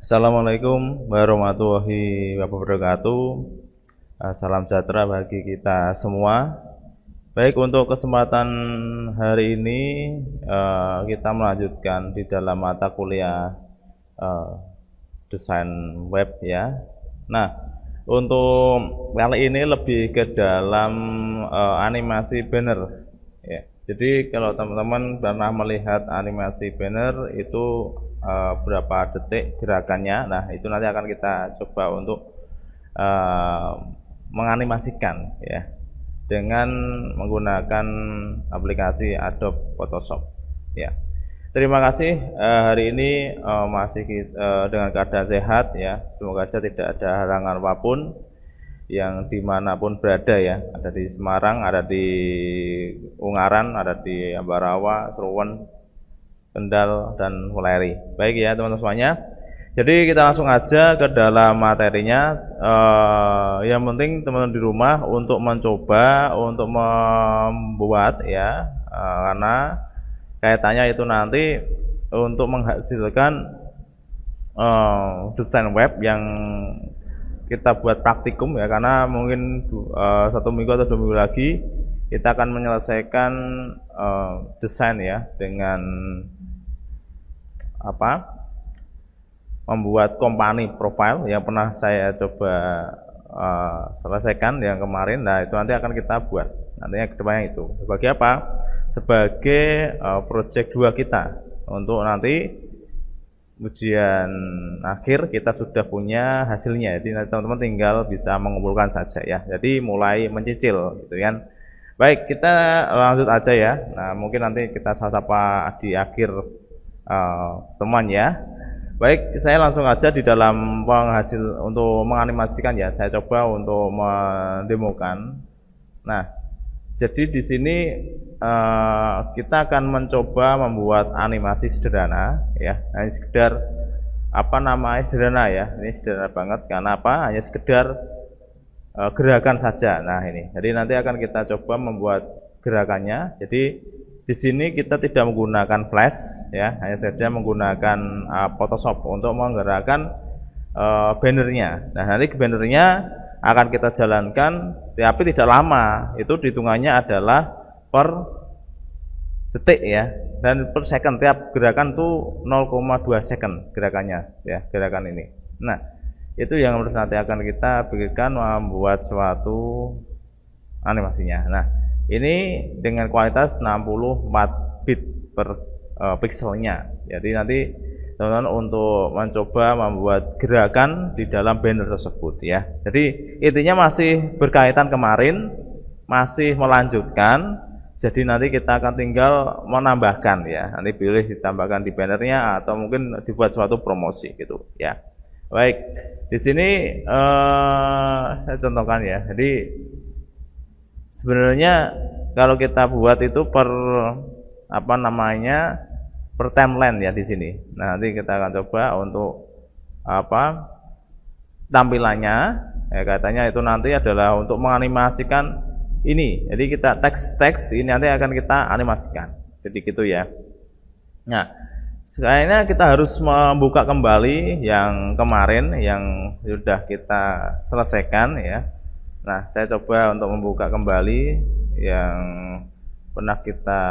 Assalamualaikum warahmatullahi wabarakatuh. Salam sejahtera bagi kita semua. Baik, untuk kesempatan hari ini kita melanjutkan di dalam mata kuliah desain web ya. Nah, untuk kali ini lebih ke dalam animasi banner ya. Jadi kalau teman-teman pernah melihat animasi banner itu berapa detik gerakannya. Nah, itu nanti akan kita coba untuk menganimasikan ya dengan menggunakan aplikasi Adobe Photoshop ya. Terima kasih hari ini masih dengan keadaan sehat ya. Semoga saja tidak ada halangan apapun yang dimanapun berada ya. Ada di Semarang, ada di Ungaran, ada di Ambarawa, Seruwen, Kendal, dan Wuleri. Baik ya teman-teman semuanya. Jadi kita langsung aja ke dalam materinya. Yang penting teman-teman di rumah untuk mencoba untuk membuat ya, karena kaitannya itu nanti untuk menghasilkan desain web yang kita buat praktikum ya, karena mungkin 1 minggu atau 2 minggu lagi kita akan menyelesaikan desain ya dengan membuat company profile yang pernah saya coba selesaikan yang kemarin. Nah, itu nanti akan kita buat nantinya kedepannya itu sebagai apa? Sebagai project 2 kita untuk nanti ujian akhir kita sudah punya hasilnya. Jadi nanti teman-teman tinggal bisa mengumpulkan saja ya. Jadi mulai mencicil gitu kan. Baik, kita lanjut aja ya. Nah, mungkin nanti kita sapa di akhir teman ya. Baik, saya langsung aja di dalam penghasil untuk menganimasikan ya. Saya coba untuk mendemokan. Nah, jadi di sini kita akan mencoba membuat animasi sederhana ya. Nah, ini sekedar sederhana ya. Ini sederhana banget karena apa? Hanya sekedar gerakan saja. Nah, ini. Jadi nanti akan kita coba membuat gerakannya. Jadi di sini kita tidak menggunakan flash ya, hanya saja menggunakan Photoshop untuk menggerakkan bannernya. Nah, nanti bannernya akan kita jalankan, tapi tidak lama. Itu hitungannya adalah per detik ya, dan per second. Tiap gerakan tuh 0,2 second gerakannya ya, gerakan ini. Nah, itu yang harus nanti akan kita pikirkan membuat suatu animasinya. Nah, ini dengan kualitas 64 bit per pixelnya. Jadi nanti teman-teman untuk mencoba membuat gerakan di dalam banner tersebut ya. Jadi intinya masih berkaitan kemarin, masih melanjutkan. Jadi nanti kita akan tinggal menambahkan ya. Nanti pilih ditambahkan di bannernya atau mungkin dibuat suatu promosi gitu ya. Baik, di sini saya contohkan ya. Jadi sebenarnya kalau kita buat itu per per timeline ya di sini. Nah, nanti kita akan coba untuk tampilannya ya, katanya itu nanti adalah untuk menganimasikan ini. Jadi kita teks ini nanti akan kita animasikan. Jadi gitu ya. Nah, sekarang kita harus membuka kembali yang kemarin yang sudah kita selesaikan ya. Nah, saya coba untuk membuka kembali yang pernah kita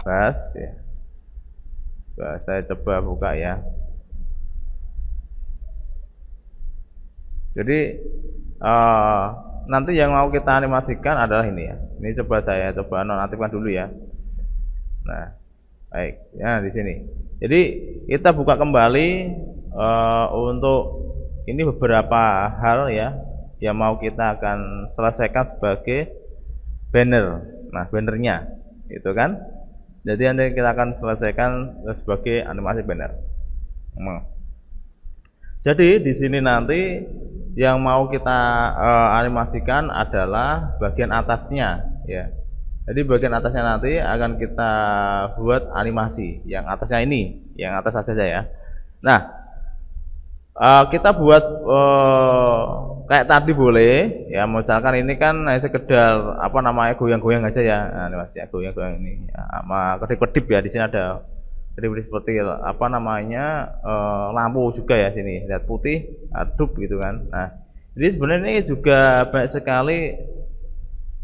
bahas ya. Saya coba buka ya. Jadi nanti yang mau kita animasikan adalah ini ya. Ini saya coba nonaktifkan dulu ya. Nah, baik ya di sini. Jadi kita buka kembali untuk ini beberapa hal ya yang mau kita akan selesaikan sebagai banner. Nah, bannernya itu kan. Jadi nanti kita akan selesaikan sebagai animasi banner. Jadi di sini nanti yang mau kita animasikan adalah bagian atasnya ya. Jadi bagian atasnya nanti akan kita buat animasi. Yang atasnya ini, yang atas saja ya. Nah, kita buat kayak tadi boleh ya, misalkan ini kan sekedar goyang-goyang aja ya animasinya, goyang-goyang ini ya, sama kedip-kedip ya. Di sini ada Jadi seperti apa namanya lampu juga ya sini, lihat putih, redup gitu kan. Nah, jadi sebenarnya ini juga banyak sekali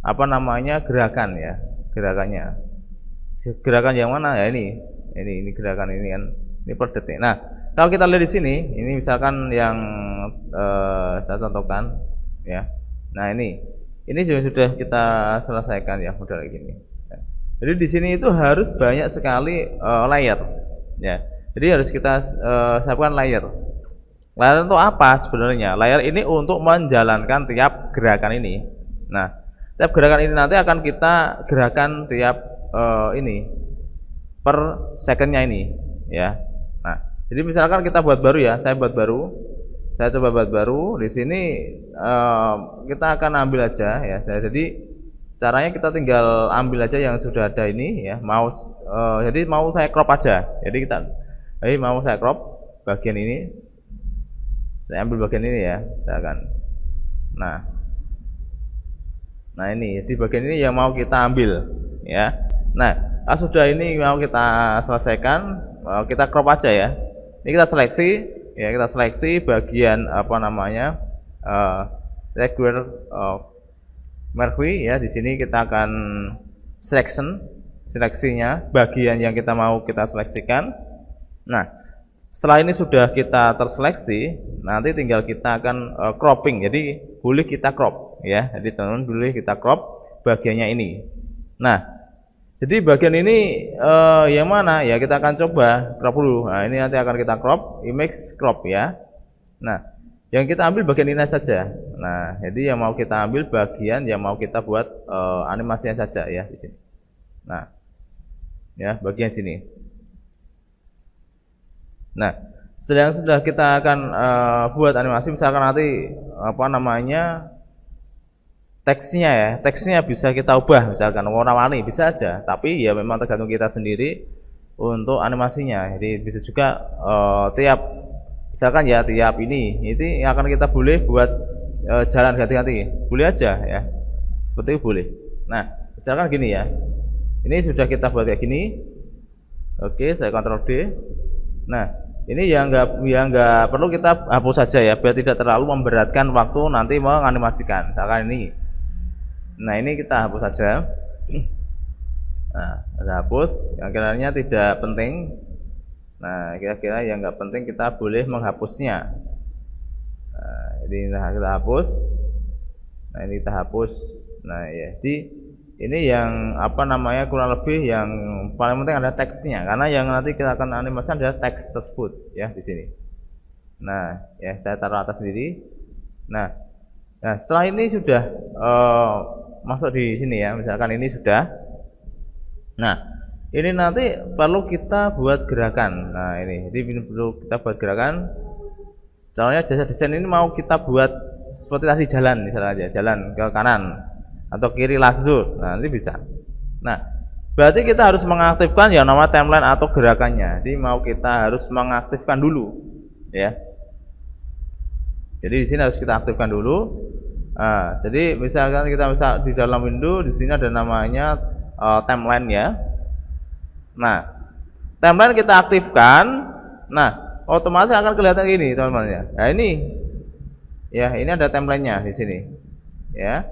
apa namanya gerakan ya, gerakannya. Gerakan yang mana ya ini gerakan ini kan, ini per detik. Nah, kalau kita lihat di sini, ini misalkan yang saya contohkan ya. Nah ini sudah kita selesaikan ya model gini. Jadi di sini itu harus banyak sekali layer, ya. Jadi harus kita siapkan layer. Layer untuk apa sebenarnya? Layer ini untuk menjalankan tiap gerakan ini. Nah, tiap gerakan ini nanti akan kita gerakan tiap ini per secondnya ini, ya. Nah, jadi misalkan kita buat baru ya, saya buat baru, saya coba buat baru. Di sini kita akan ambil aja ya. Jadi caranya kita tinggal ambil aja yang sudah ada ini ya, mouse jadi mau saya crop aja. Jadi mau saya crop bagian ini. Saya ambil bagian ini ya, misalkan. Nah ini di bagian ini yang mau kita ambil ya. Nah, sudah ini mau kita selesaikan, kita crop aja ya. Ini kita seleksi ya, kita seleksi bagian apa namanya regular Mercury ya. Di sini kita akan seleksinya bagian yang kita mau kita seleksikan. Nah, setelah ini sudah kita terseleksi, nanti tinggal kita akan cropping. Jadi boleh kita crop ya. Jadi teman-teman boleh kita crop bagiannya ini. Nah, jadi bagian ini yang mana ya, kita akan coba crop dulu. Nah, ini nanti akan kita crop, image crop ya. Nah, yang kita ambil bagian ini saja. Nah, jadi yang mau kita ambil bagian yang mau kita buat animasinya saja ya di sini. Nah, ya bagian sini. Nah, sudah kita akan buat animasi, misalkan nanti apa namanya teksnya ya, teksnya bisa kita ubah, misalkan warna-warni bisa aja. Tapi ya memang tergantung kita sendiri untuk animasinya. Jadi bisa juga misalkan ya tiap ini akan kita boleh buat jalan ganti-ganti, boleh aja ya, seperti itu boleh. Nah, misalkan gini ya, ini sudah kita buat kayak gini. Oke, saya Ctrl D. Nah, ini yang nggak perlu kita hapus saja ya, biar tidak terlalu memberatkan waktu nanti menganimasikan. Misalkan ini, nah ini kita hapus saja. Nah, kita hapus yang kiranya tidak penting. Nah, kira-kira yang nggak penting kita boleh menghapusnya. Nah, ini kita hapus. Nah, ini kita hapus. Nah, ya, jadi ini yang apa namanya kurang lebih yang paling penting ada teksnya, karena yang nanti kita akan animasikan adalah teks tersebut ya di sini. Nah, ya saya taruh atas sendiri. Nah, setelah ini sudah masuk di sini ya, misalkan ini sudah. Nah, ini nanti perlu kita buat gerakan. Nah ini, jadi perlu kita buat gerakan. Contohnya jasa desain ini mau kita buat seperti tadi jalan, misalnya aja jalan ke kanan atau kiri langsung. Nah nanti bisa. Nah berarti kita harus mengaktifkan yang namanya timeline atau gerakannya. Jadi mau kita harus mengaktifkan dulu, ya. Jadi di sini harus kita aktifkan dulu. Nah, jadi misalkan kita bisa di dalam window, di sini ada namanya timeline ya. Nah, timeline kita aktifkan. Nah, otomatis akan kelihatan gini, teman-teman ya. Nah, ini ya, ini ada timelinenya di sini. Ya.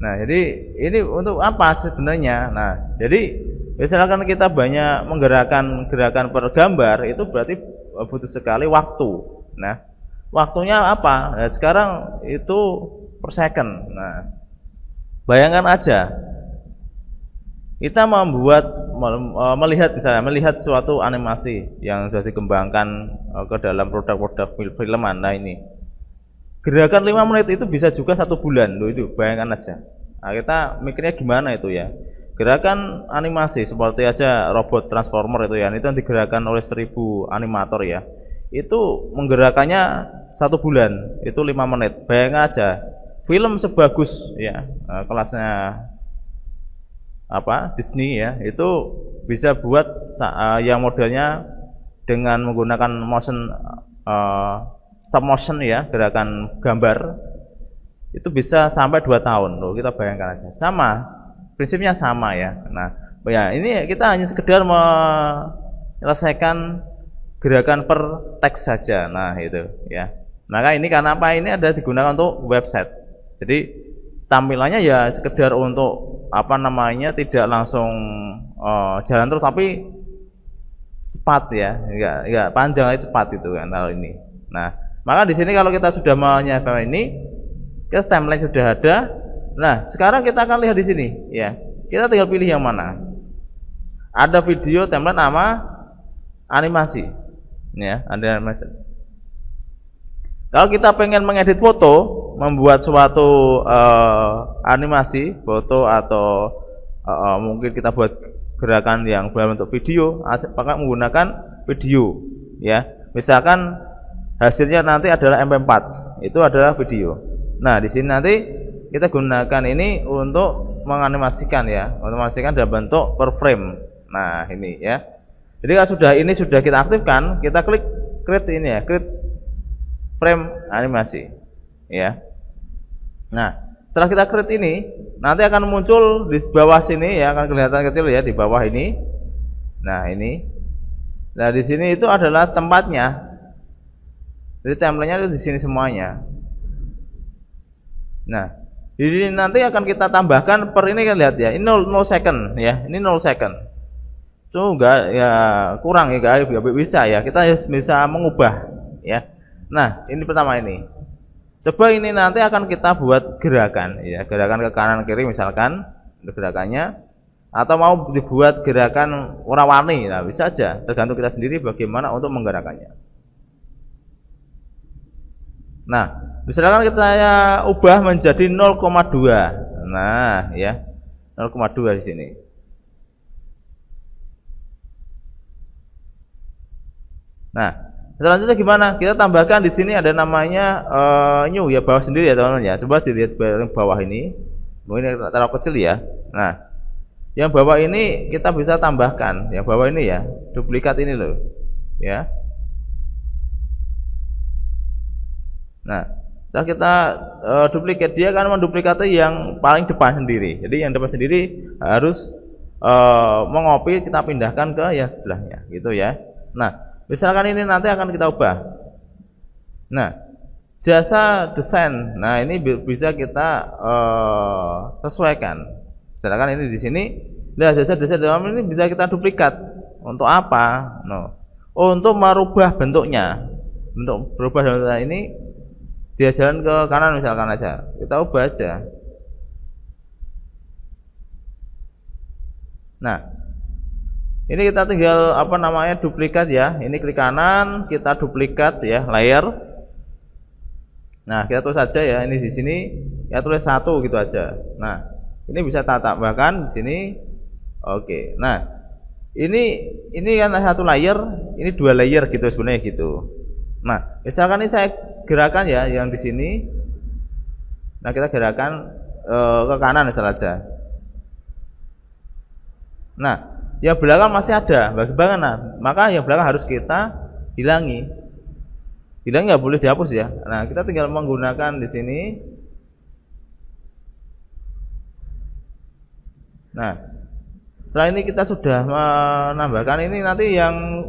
Nah, jadi ini untuk apa sebenarnya? Nah, jadi misalkan kita banyak menggerakkan gerakan per gambar, itu berarti butuh sekali waktu. Nah, waktunya apa? Nah, sekarang itu per second. Nah, bayangkan aja. Kita melihat suatu animasi yang sudah dikembangkan ke dalam produk-produk filman. Nah ini gerakan 5 menit itu bisa juga 1 bulan loh, itu bayangkan aja. Nah, kita mikirnya gimana itu ya, gerakan animasi seperti aja robot transformer itu ya, itu yang digerakkan oleh 1000 animator ya, itu menggerakkannya 1 bulan, itu 5 menit. Bayangkan aja film sebagus ya kelasnya Disney ya, itu bisa buat yang modelnya dengan menggunakan stop motion ya, gerakan gambar itu bisa sampai 2 tahun loh. Kita bayangkan aja, sama prinsipnya sama ya. Nah, Oh ya, ini kita hanya sekedar menyelesaikan gerakan per teks saja. Nah, itu ya. Maka ini karena apa? Ini ada digunakan untuk website. Jadi tampilannya ya sekedar untuk apa namanya tidak langsung jalan terus tapi cepat ya, enggak panjang aja cepat itu kan hal ini. Nah, maka di sini kalau kita sudah menyiapkan ini, kita template sudah ada. Nah, sekarang kita akan lihat di sini ya. Kita tinggal pilih yang mana. Ada video, template, nama, animasi. Ya, ada animasi. Kalau kita pengen mengedit foto, membuat suatu animasi, foto atau mungkin kita buat gerakan yang berbentuk video, apakah menggunakan video, ya. Misalkan hasilnya nanti adalah MP4, itu adalah video. Nah, di sini nanti kita gunakan ini untuk menganimasikan ya, menganimasikan dalam bentuk per frame. Nah, ini ya. Jadi kalau ini sudah kita aktifkan, kita klik create ini ya, create frame animasi, ya. Nah, setelah kita create ini, nanti akan muncul di bawah sini ya, akan kelihatan kecil ya di bawah ini. Nah, ini. Nah, di sini itu adalah tempatnya. Jadi template-nya itu di sini semuanya. Nah, jadi nanti akan kita tambahkan per ini kan lihat ya, ini 0 second ya, ini 0 second. Itu enggak ya kurang ya enggak bisa ya. Kita bisa mengubah ya. Nah, ini pertama ini. Coba ini nanti akan kita buat gerakan ya, gerakan ke kanan kiri misalkan untuk gerakannya atau mau dibuat gerakan warna-warni. Nah, bisa aja, tergantung kita sendiri bagaimana untuk menggerakkannya. Nah, misalkan kita ubah menjadi 0,2. Nah, ya. 0,2 di sini. Nah, selanjutnya gimana? Kita tambahkan di sini ada namanya new ya, bawah sendiri ya teman-teman ya. Coba dilihat bawah ini. Mungkin terlalu kecil ya. Nah, yang bawah ini kita bisa tambahkan. Yang bawah ini ya, duplikat ini loh. Ya. Nah, setelah kita duplikat, dia akan menduplikasi yang paling depan sendiri. Jadi yang depan sendiri harus mengopi, kita pindahkan ke yang sebelahnya, gitu ya. Nah, misalkan ini nanti akan kita ubah. Nah, jasa desain. Nah, ini bisa kita sesuaikan. Misalkan ini di sini, nah jasa desain dalam ini bisa kita duplikat. Untuk apa? No. Untuk merubah bentuknya. Untuk berubah bentuknya ini dia jalan ke kanan misalkan aja. Kita ubah aja. Nah, ini kita tinggal apa namanya duplikat ya. Ini klik kanan, kita duplikat ya layer. Nah, kita tulis saja ya. Ini di sini ya tulis 1 gitu aja. Nah, ini bisa kita tambahkan di sini. Oke. Nah, ini kan satu layer, ini 2 layer gitu sebenarnya gitu. Nah, misalkan ini saya gerakan ya yang di sini. Nah, kita gerakan ke kanan misal aja. Nah, yang belakang masih ada, bagaimana? Maka yang belakang harus kita hilangi. Hilang nggak boleh dihapus ya. Nah, kita tinggal menggunakan di sini. Nah, setelah ini kita sudah menambahkan ini, nanti yang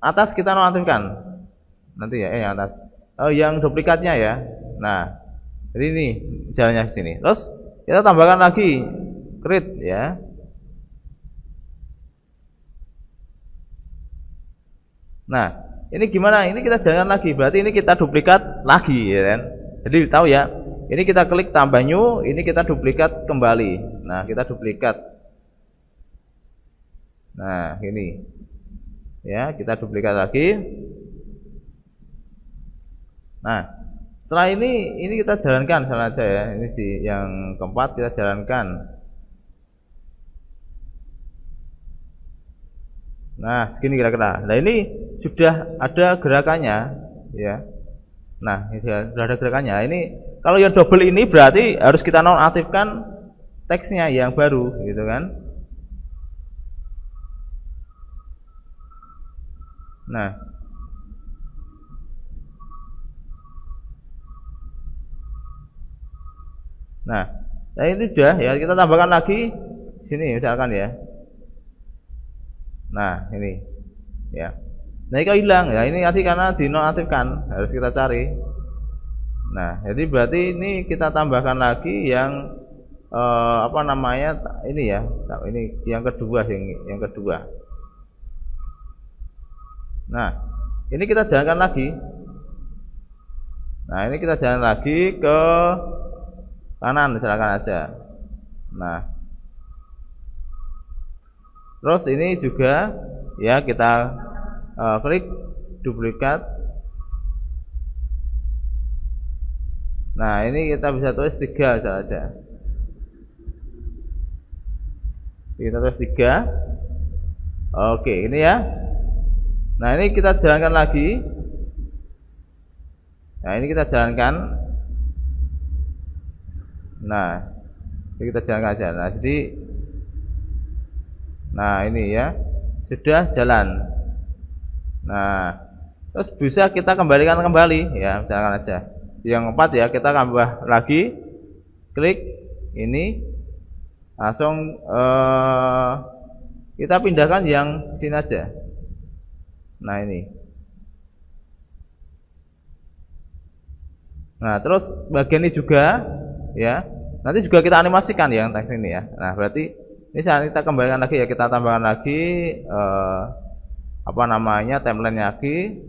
atas kita nonaktifkan. Nanti ya, yang atas. Yang duplikatnya ya. Nah, jadi ini jalannya ke sini. Terus kita tambahkan lagi create ya. Nah, ini gimana? Ini kita jalan lagi. Berarti ini kita duplikat lagi ya kan. Jadi tahu ya. Ini kita klik tambah new, ini kita duplikat kembali. Nah, kita duplikat. Nah, ini. Ya, kita duplikat lagi. Nah, setelah ini kita jalankan salah aja ya. Ini sih yang keempat kita jalankan. Nah, segini kira-kira. Nah, ini sudah ada gerakannya ya. Nah, ini sudah ada gerakannya. Ini kalau yang double ini berarti harus kita nonaktifkan teksnya yang baru gitu kan. Nah, Nah, ini sudah ya, kita tambahkan lagi sini misalkan ya. Nah, ini ya. Nah, ini kok hilang ya. Ini tadi karena dinonaktifkan, harus kita cari. Nah, jadi berarti ini kita tambahkan lagi yang apa namanya ini ya. Ini yang kedua, yang kedua. Nah, ini kita jalankan lagi. Nah, ini kita jalan lagi ke kanan, silakan aja. Nah, terus ini juga ya kita klik duplikat. Nah, ini kita bisa tulis 3 saja. Kita tulis 3. Oke, ini ya. Nah, ini kita jalankan lagi. Nah, ini kita jalankan. Nah, ini kita jalankan aja. Nah, jadi ini ya. Sudah jalan. Nah, terus bisa kita kembalikan kembali ya, misalkan aja. Yang 4 ya, kita tambah lagi. Klik ini. Langsung kita pindahkan yang sini aja. Nah, ini. Nah, terus bagian ini juga ya. Nanti juga kita animasikan ya yang teks ini ya. Nah, berarti ini saat kita kembalikan lagi ya, kita tambahkan lagi apa namanya timeline lagi.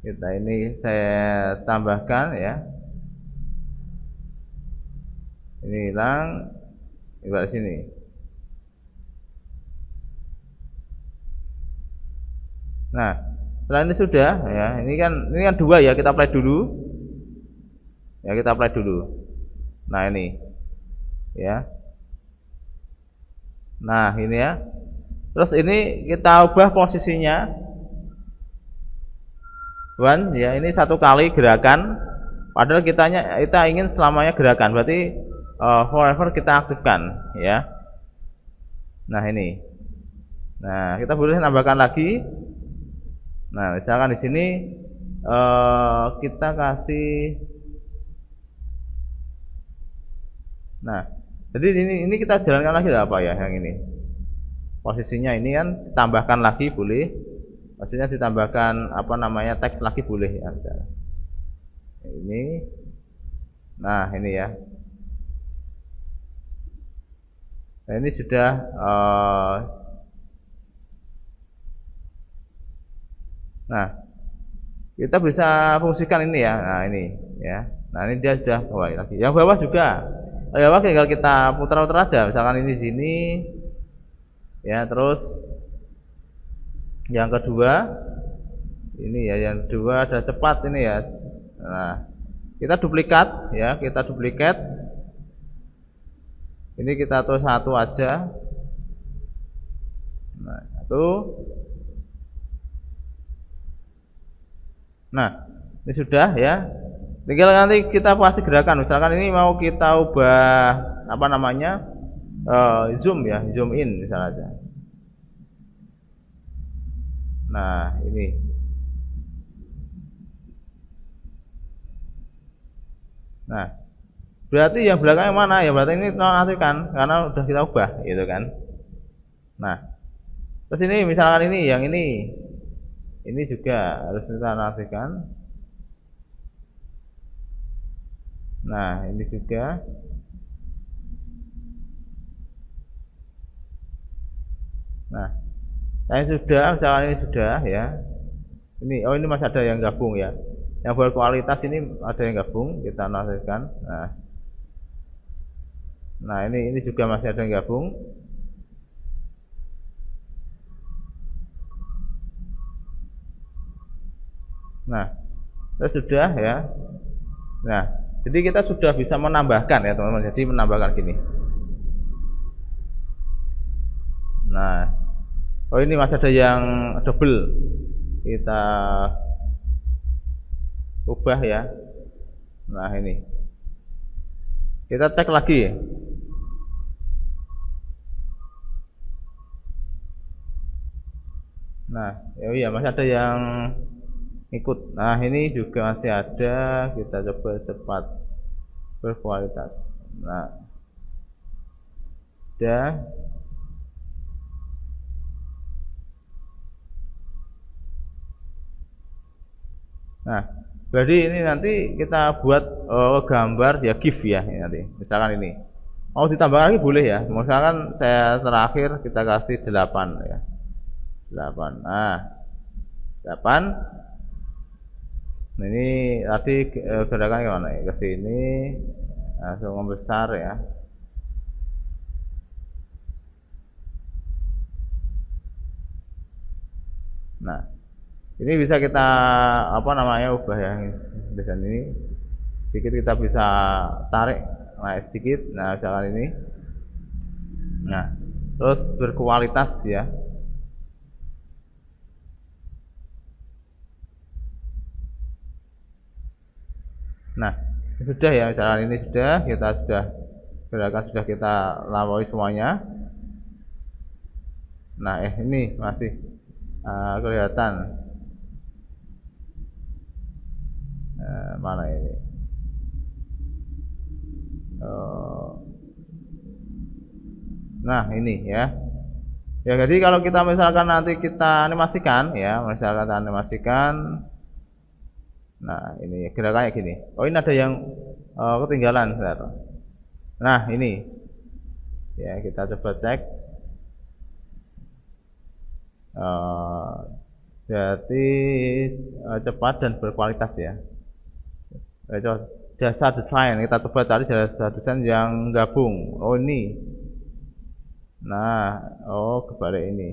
Kita ini saya tambahkan ya. Ini hilang di sini. Nah, setelah ini sudah ya. Ini kan 2 ya, kita play dulu. Ya, kita play dulu. Nah, ini. Ya. Nah, ini ya. Terus ini kita ubah posisinya. Ya, ini 1 kali gerakan. Padahal kita ingin selamanya gerakan. Berarti forever kita aktifkan, ya. Nah, ini. Nah, kita boleh tambahkan lagi. Nah, misalkan di sini kita kasih. Nah, jadi ini kita jalankan lagi apa ya yang ini. Posisinya ini kan ditambahkan lagi boleh. Maksudnya ditambahkan apa namanya teks lagi boleh ya. Ini. Nah, ini ya. Nah, ini sudah nah, kita bisa fungsikan ini ya. Nah, ini ya. Nah, ini dia sudah bawah lagi. Yang bawah juga. Yang bawah tinggal kita putar-putar aja. Misalkan ini di sini. Ya, terus yang kedua ini ya, yang kedua ada cepat ini ya. Nah, kita duplikat ya, kita duplikat. Ini kita tulis 1 aja. Nah, 1. Nah, ini sudah ya. Tinggal nanti kita kasih gerakan. Misalkan ini mau kita ubah apa namanya? Zoom ya, zoom in misalnya aja. Nah, ini. Nah, berarti yang belakangnya mana? Ya berarti ini nonaktifkan karena udah kita ubah gitu kan. Nah, terus ini misalkan ini yang ini juga harus kita nonaktifkan. Nah, ini juga. Nah, saya sudah, misalkan ini sudah ya. Ini masih ada yang gabung ya. Yang berkualitas ini ada yang gabung, kita nonaktifkan. Nah, ini juga masih ada yang gabung. Nah, sudah ya. Nah, jadi kita sudah bisa menambahkan ya teman-teman. Jadi menambahkan gini. Nah, ini masih ada yang double. Kita ubah ya. Nah, ini. Kita cek lagi. Nah, ya masih ada yang ikut. Nah, ini juga masih ada. Kita coba cepat berkualitas. Nah, sudah. Nah, jadi ini nanti kita buat gambar ya GIF ya ini nanti. Misalkan ini. Mau ditambah lagi boleh ya. Misalkan saya terakhir kita kasih 8 ya. 8. Nah, 8. Nah, ini tadi gerakan gimana ya? Ke sini langsung membesar ya. Nah, ini bisa kita apa namanya ubah ya. Desain ini sedikit kita bisa tarik naik sedikit. Nah, misalkan ini. Nah, terus berkualitas ya. Nah, sudah ya, misalkan ini sudah gerakan sudah kita lampaui semuanya. Nah, ini masih kelihatan. Mana ini? Nah, ini ya. Ya, jadi kalau kita misalkan nanti kita animasikan ya, misalkan kita animasikan. Nah, ini gerakannya gini. Oh, ini ada yang ketinggalan, bentar. Nah, ini. Ya, kita coba cek. Jadi cepat dan berkualitas ya. Jasa desain, kita coba cari jasa desain yang gabung. Oh, ini. Nah, oh kebalik ini.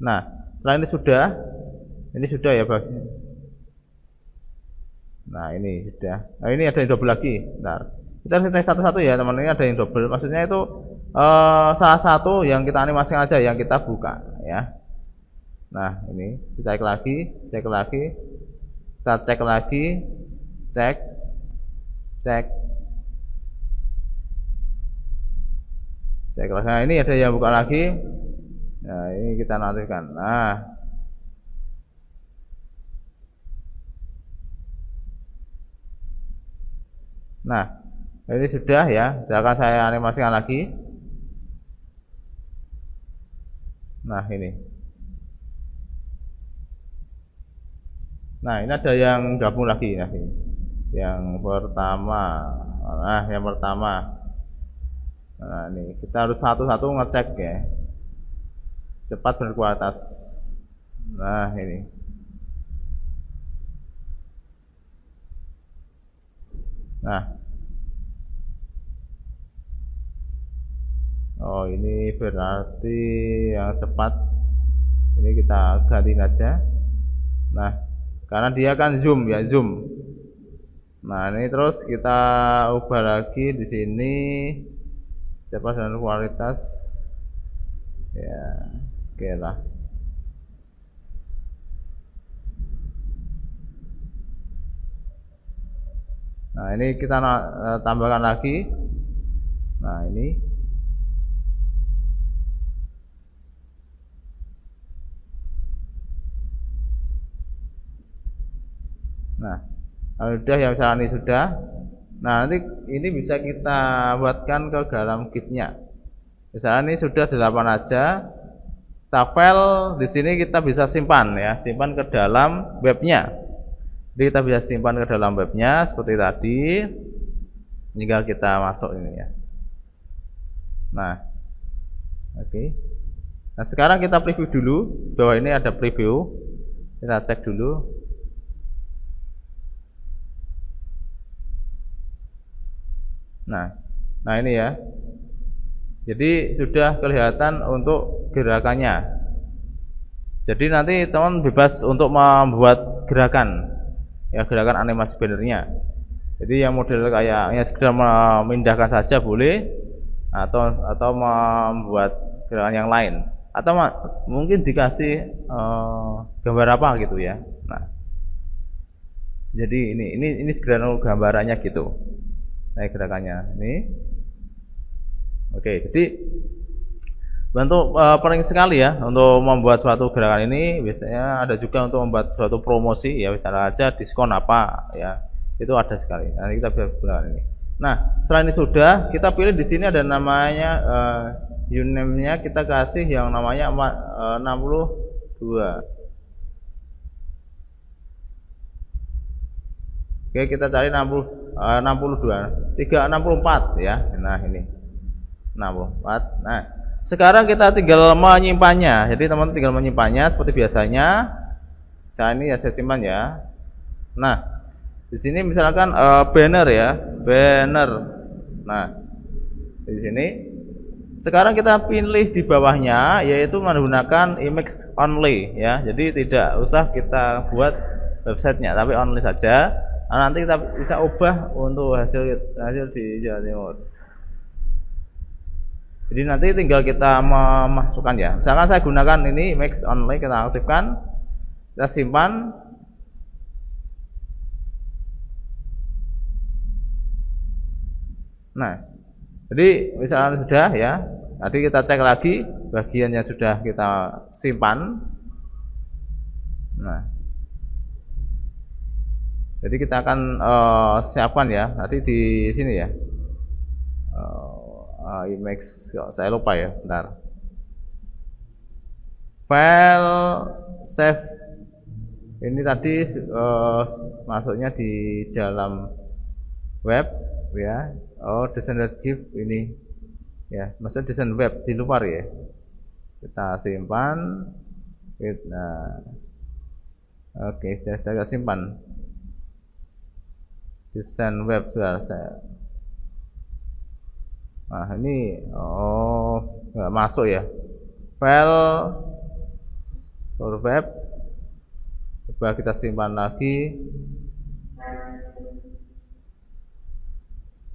Nah, setelah ini sudah ya bagi. Nah, ini sudah. Nah, ini ada yang double lagi. Bentar. Kita lihat satu-satu ya, teman. Ini ada yang double. Maksudnya itu salah satu yang kita animasikan aja, yang kita buka ya. Nah, ini kita cek lagi, kita cek lagi, cek. Nah, ini ada yang buka lagi. Nah, ini kita nantikan. Nah, ini sudah ya. Misalkan saya animasikan lagi. Nah, ini. Nah, ini ada yang gabung lagi. Nah, ini. Yang pertama. Nah, yang pertama. Nah, ini kita harus satu-satu ngecek ya. Cepat berkualitas. Nah, ini. Nah. Oh, ini berarti yang cepat. Ini kita ganti aja. Nah, karena dia kan zoom ya, zoom. Nah, ini terus kita ubah lagi di sini cepat dan kualitas. Ya, oke lah. Nah, ini kita tambahkan lagi. Nah, ini. Nah, sudah ya, misalnya ini sudah. Nah, nanti ini bisa kita buatkan ke dalam GIF-nya. Misalnya ini sudah 8 aja. Kita file di sini kita bisa simpan ya, simpan ke dalam webnya. Jadi kita bisa simpan ke dalam webnya seperti tadi. Tinggal kita masuk ini ya. Nah, oke. Nah, sekarang kita preview dulu. Di bawah ini ada preview. Kita cek dulu. Nah ini ya. Jadi sudah kelihatan untuk gerakannya. Jadi nanti teman bebas untuk membuat gerakan. Ya, gerakan animasi bannernya. Jadi yang model kayak sekedar memindahkan saja boleh, atau membuat gerakan yang lain, atau mungkin dikasih gambar apa gitu ya. Nah, jadi ini sekedar gambarannya gitu. Nah, gerakannya ini. Oke, jadi bentuk penting sekali ya untuk membuat suatu gerakan ini. Biasanya ada juga untuk membuat suatu promosi ya, misalnya aja diskon apa ya, itu ada sekali. Nanti kita bisa gunakan ini. Nah, setelah ini sudah, kita pilih di sini ada namanya uname-nya kita kasih yang namanya 62. Oke, kita cari 62, 364 ya. Nah, ini 64. Nah, sekarang kita tinggal menyimpannya. Jadi teman-teman tinggal menyimpannya seperti biasanya. Saya ini ya saya simpan ya. Nah, di sini misalkan banner ya, banner. Nah, di sini sekarang kita pilih di bawahnya yaitu menggunakan image only ya. Jadi tidak usah kita buat websitenya, tapi only saja. Nah, nanti kita bisa ubah untuk hasil di Jawa Timur. Jadi nanti tinggal kita memasukkan ya. Misalkan saya gunakan ini image only, kita aktifkan, kita simpan. Nah, jadi misalnya sudah ya. Nanti kita cek lagi bagiannya sudah kita simpan. Nah, jadi kita akan siapkan ya. Nanti di sini ya. Image, saya lupa ya. Bentar. File save. Ini tadi masuknya di dalam web ya. Oh, desain web GIF ini ya, maksudnya desain web di luar ya. Kita simpan. Nah, oke, sudah simpan. Desain web sudah saya. Nah, ini nggak masuk ya. File web. Coba kita simpan lagi.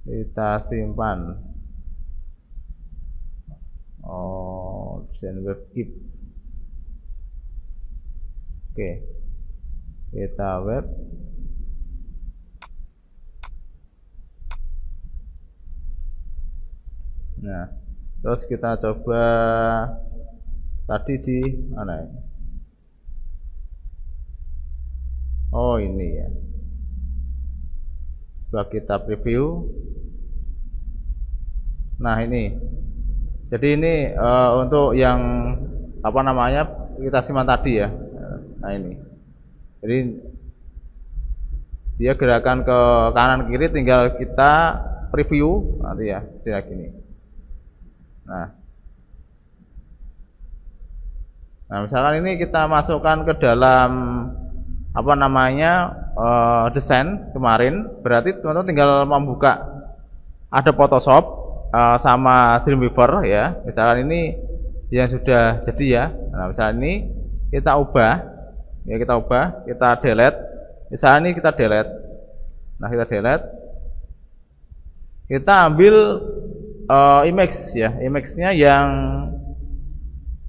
Kita simpan. Desain web GIF. Oke. Kita web. Nah, terus kita coba tadi di mana ya? Oh, ini ya. Coba kita preview. Nah, ini. Jadi ini untuk yang apa namanya kita simpan tadi ya. Nah, ini. Jadi dia gerakan ke kanan kiri, tinggal kita preview nanti ya, kayak gini. Nah, misalkan ini kita masukkan ke dalam apa namanya desain kemarin, berarti teman-teman tinggal membuka ada Photoshop sama Dreamweaver ya. Misalkan ini yang sudah jadi ya. Nah, misalkan ini kita ubah ya, kita delete. Misalkan ini kita delete. Nah, kita delete. Kita ambil image ya, image-nya yang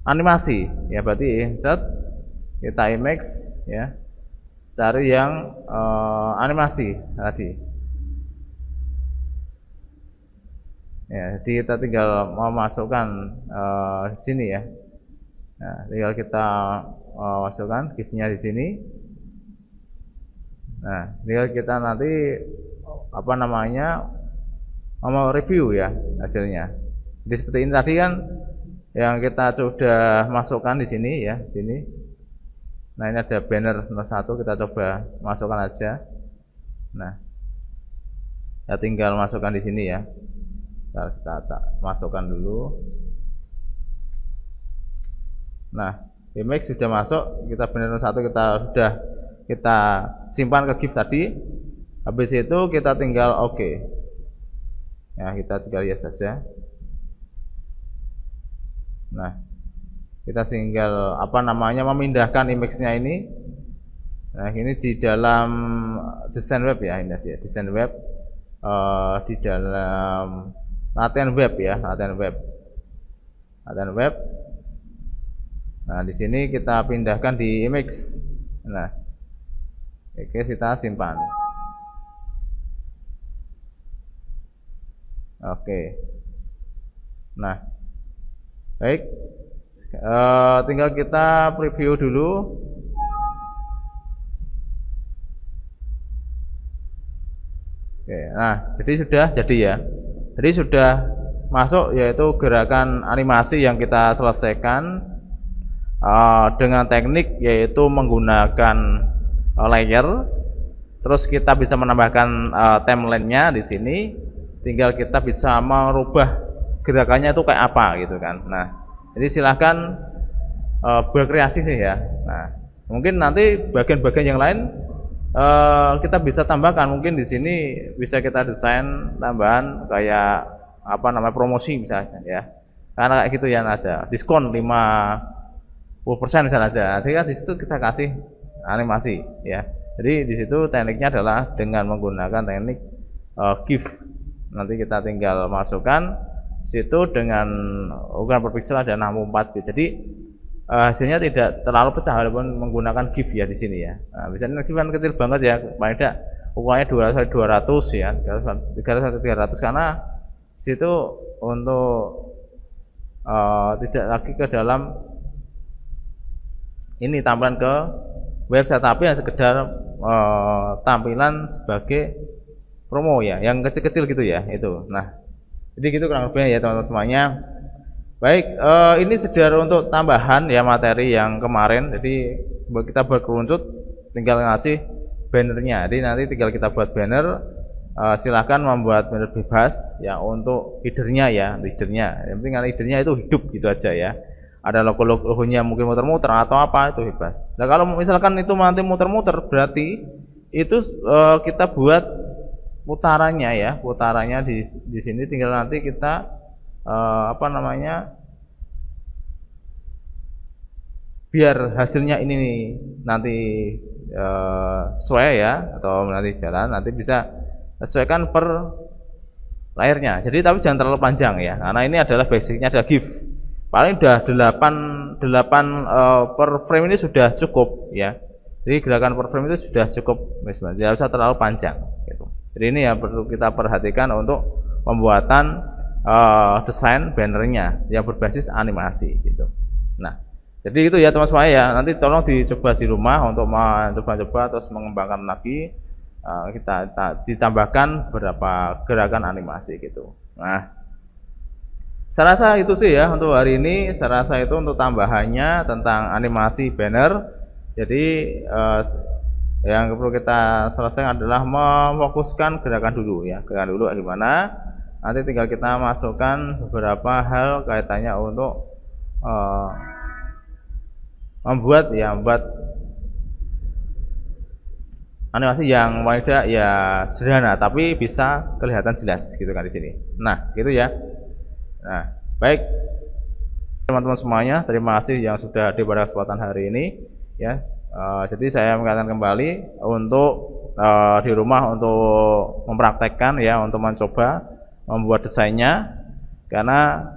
animasi ya, berarti insert, kita image ya, cari yang animasi tadi ya. Jadi kita tinggal memasukkan di sini ya. Nah, tinggal kita masukkan GIF-nya di sini. Nah, tinggal kita nanti apa namanya mau review ya hasilnya. Jadi seperti ini tadi kan yang kita sudah masukkan di sini ya, sini. Nah, ini ada banner nomor 1, kita coba masukkan aja. Nah, ya tinggal masukkan di sini ya. Kita masukkan dulu. Nah, image sudah masuk, kita banner nomor 1 kita simpan ke GIF tadi. Habis itu kita tinggal oke. Ya, kita tinggal yes saja. Nah, kita tinggal apa namanya memindahkan image-nya ini. Nah, ini di dalam desain web ya, ini dia desain web di dalam latihan web ya, latihan web. Nah, di sini kita pindahkan di image. Nah, oke, kita simpan. Oke. Nah, baik. Tinggal kita preview dulu. Oke. Nah, jadi sudah jadi ya. Jadi sudah masuk yaitu gerakan animasi yang kita selesaikan dengan teknik yaitu menggunakan layer. Terus kita bisa menambahkan timeline-nya di sini. Tinggal kita bisa merubah gerakannya itu kayak apa gitu kan. Nah, jadi silahkan berkreasi sih ya. Nah, mungkin nanti bagian-bagian yang lain kita bisa tambahkan. Mungkin di sini bisa kita desain tambahan kayak apa namanya promosi misalnya ya. Karena kayak gitu yang ada diskon 50% misalnya aja. Jadi di situ kita kasih animasi ya. Jadi di situ tekniknya adalah dengan menggunakan teknik GIF. Nanti kita tinggal masukkan situ dengan ukuran per pixel ada 64 bit. Jadi hasilnya tidak terlalu pecah walaupun menggunakan GIF ya di sini ya. Nah, misalnya GIF kan kecil banget ya, paling tidak ukurannya 200 ya, 300 karena situ untuk tidak lagi ke dalam ini tampilan ke website, tapi yang sekedar tampilan sebagai promo ya, yang kecil-kecil gitu ya itu. Nah, jadi gitu kurang lebihnya ya teman-teman semuanya. Baik, ini sekedar untuk tambahan ya materi yang kemarin. Jadi kita berkerucut, tinggal ngasih bannernya. Jadi nanti tinggal kita buat banner. Silahkan membuat banner bebas ya untuk headernya ya, headernya. Yang penting headernya itu hidup gitu aja ya. Ada logo-logonya mungkin muter-muter atau apa itu bebas. Nah kalau misalkan itu nanti muter-muter berarti itu kita buat putarannya ya, putarannya di sini tinggal nanti kita apa namanya biar hasilnya ini nanti sesuai ya atau nanti jalan nanti bisa sesuaikan per layarnya. Jadi tapi jangan terlalu panjang ya, karena ini adalah basicnya ada GIF. Paling udah 8 per frame ini sudah cukup ya. Jadi gerakan per frame itu sudah cukup, tidak usah terlalu panjang gitu. Jadi ini yang perlu kita perhatikan untuk pembuatan desain bannernya yang berbasis animasi gitu. Nah, jadi itu ya teman-teman semua ya. Nanti tolong dicoba di rumah untuk mencoba-coba terus mengembangkan lagi. Kita ditambahkan beberapa gerakan animasi gitu. Nah, saya rasa itu sih ya untuk hari ini. Saya rasa itu untuk tambahannya tentang animasi banner. Jadi yang perlu kita selesaikan adalah memfokuskan gerakan dulu ya. Gerakan dulu gimana? Nanti tinggal kita masukkan beberapa hal kaitannya untuk membuat animasi yang tidak ya sederhana tapi bisa kelihatan jelas gitu kan di sini. Nah, gitu ya. Nah, baik teman-teman semuanya, terima kasih yang sudah hadir pada kesempatan hari ini ya. Jadi saya mengatakan kembali untuk di rumah untuk mempraktekkan ya, untuk mencoba membuat desainnya karena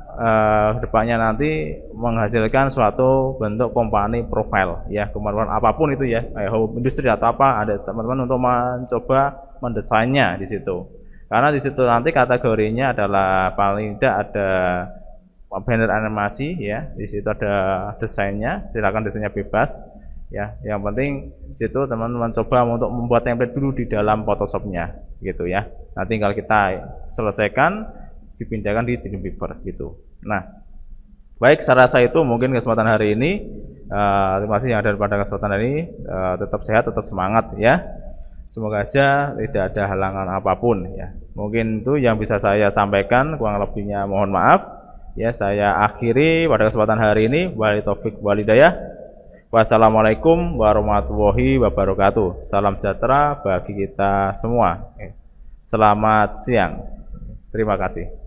kedepannya nanti menghasilkan suatu bentuk company profile ya, kemampuan apapun itu ya, kayak industri atau apa, ada teman-teman untuk mencoba mendesainnya di situ. Karena di situ nanti kategorinya adalah paling tidak ada banner animasi ya, di situ ada desainnya, silakan desainnya bebas. Ya, yang penting situ teman-teman coba untuk membuat template dulu di dalam Photoshop-nya gitu ya. Nah, tinggal kita selesaikan dipindahkan di Dreamweaver gitu. Nah, baik, saya rasa itu mungkin kesempatan hari ini. Terima kasih yang ada pada kesempatan hari ini. Tetap sehat, tetap semangat ya. Semoga aja tidak ada halangan apapun ya. Mungkin itu yang bisa saya sampaikan, kurang lebihnya mohon maaf. Ya, saya akhiri pada kesempatan hari ini. Wabillahi taufik wal hidayah. Wassalamualaikum warahmatullahi wabarakatuh. Salam sejahtera bagi kita semua. Selamat siang. Terima kasih.